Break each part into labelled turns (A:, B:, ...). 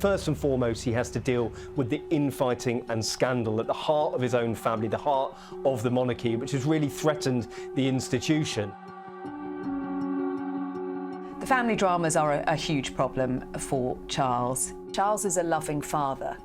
A: First and foremost, he has to deal with the infighting and scandal at the heart of his own family, the heart of the monarchy, which has really threatened the institution.
B: The family dramas are a huge problem for Charles. Charles is a loving father.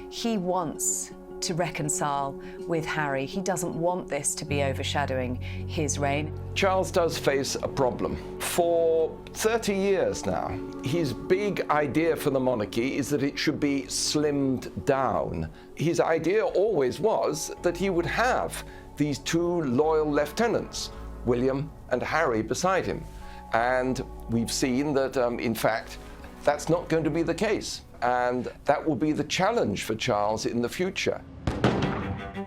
B: He wants to reconcile with Harry. He doesn't want this to be overshadowing his reign.
C: Charles does face a problem. For 30 years now, his big idea for the monarchy is that it should be slimmed down. His idea always was that he would have these two loyal lieutenants, William and Harry, beside him. And we've seen that, in fact, that's not going to be the case. And that will be the challenge for Charles in the future.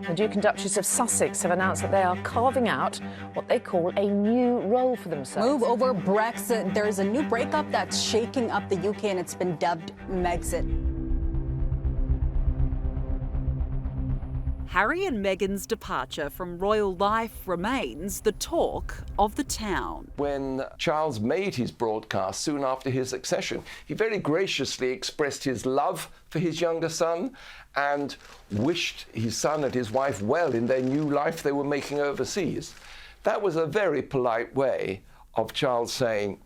D: The Duke and Duchess of Sussex have announced that they are carving out what they call a new role for themselves.
E: Move over Brexit. There is a new breakup that's shaking up the UK, and it's been dubbed Megxit.
F: Harry and Meghan's departure from royal life remains the talk of the town.
C: When Charles made his broadcast soon after his accession, he very graciously expressed his love for his younger son and wished his son and his wife well in their new life they were making overseas. That was a very polite way of Charles saying,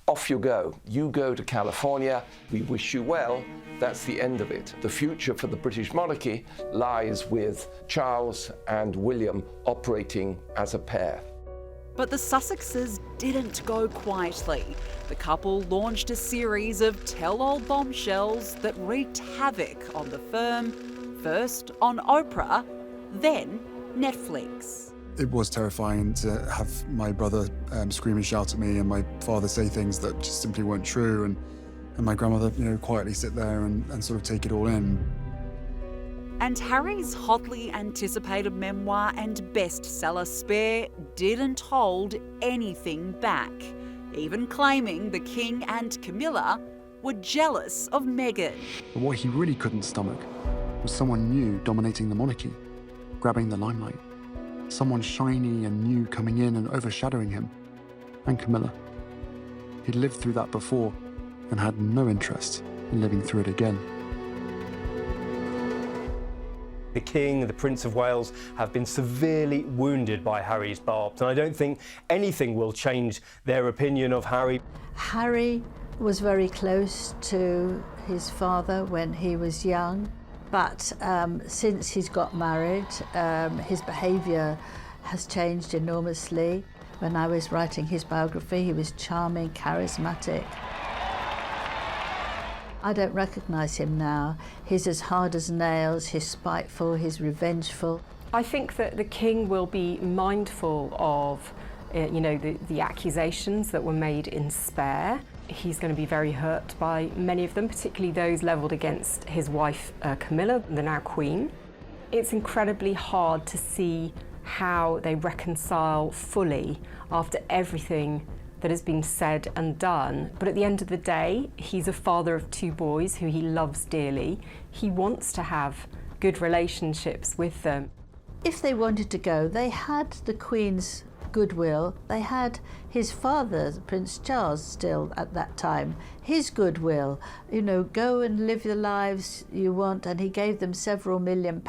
C: off you go to California, we wish you well, that's the end of it. The future for the British monarchy lies with Charles and William operating as a pair.
F: But the Sussexes didn't go quietly. The couple launched a series of tell-all bombshells that wreaked havoc on the firm, first on Oprah, then Netflix.
G: It was terrifying to have my brother scream and shout at me, and my father say things that just simply weren't true, and my grandmother, quietly sit there and sort of take it all in.
F: And Harry's hotly anticipated memoir and bestseller Spare didn't hold anything back, even claiming the King and Camilla were jealous of Meghan.
G: But what he really couldn't stomach was someone new dominating the monarchy, grabbing the limelight. Someone shiny and new coming in and overshadowing him, and Camilla. He'd lived through that before and had no interest in living through it again.
A: The King and the Prince of Wales have been severely wounded by Harry's barbs, and I don't think anything will change their opinion of Harry.
H: Harry was very close to his father when he was young. But since he's got married, his behaviour has changed enormously. When I was writing his biography, he was charming, charismatic. I don't recognise him now. He's as hard as nails, he's spiteful, he's revengeful.
I: I think that the King will be mindful of the accusations that were made in Spare. He's going to be very hurt by many of them, particularly those levelled against his wife Camilla, the now Queen. It's incredibly hard to see how they reconcile fully after everything that has been said and done. But at the end of the day, he's a father of two boys who he loves dearly. He wants to have good relationships with them.
H: If they wanted to go, they had the Queen's goodwill. They had his father, Prince Charles, still at that time, his goodwill. Go and live the lives you want, and he gave them several £1 million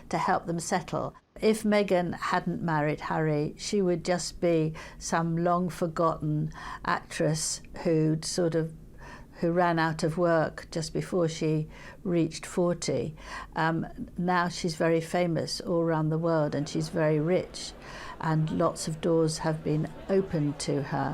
H: to help them settle. If Meghan hadn't married Harry, she would just be some long-forgotten actress who ran out of work just before she reached 40. Now she's very famous all around the world, and she's very rich, and lots of doors have been opened to her.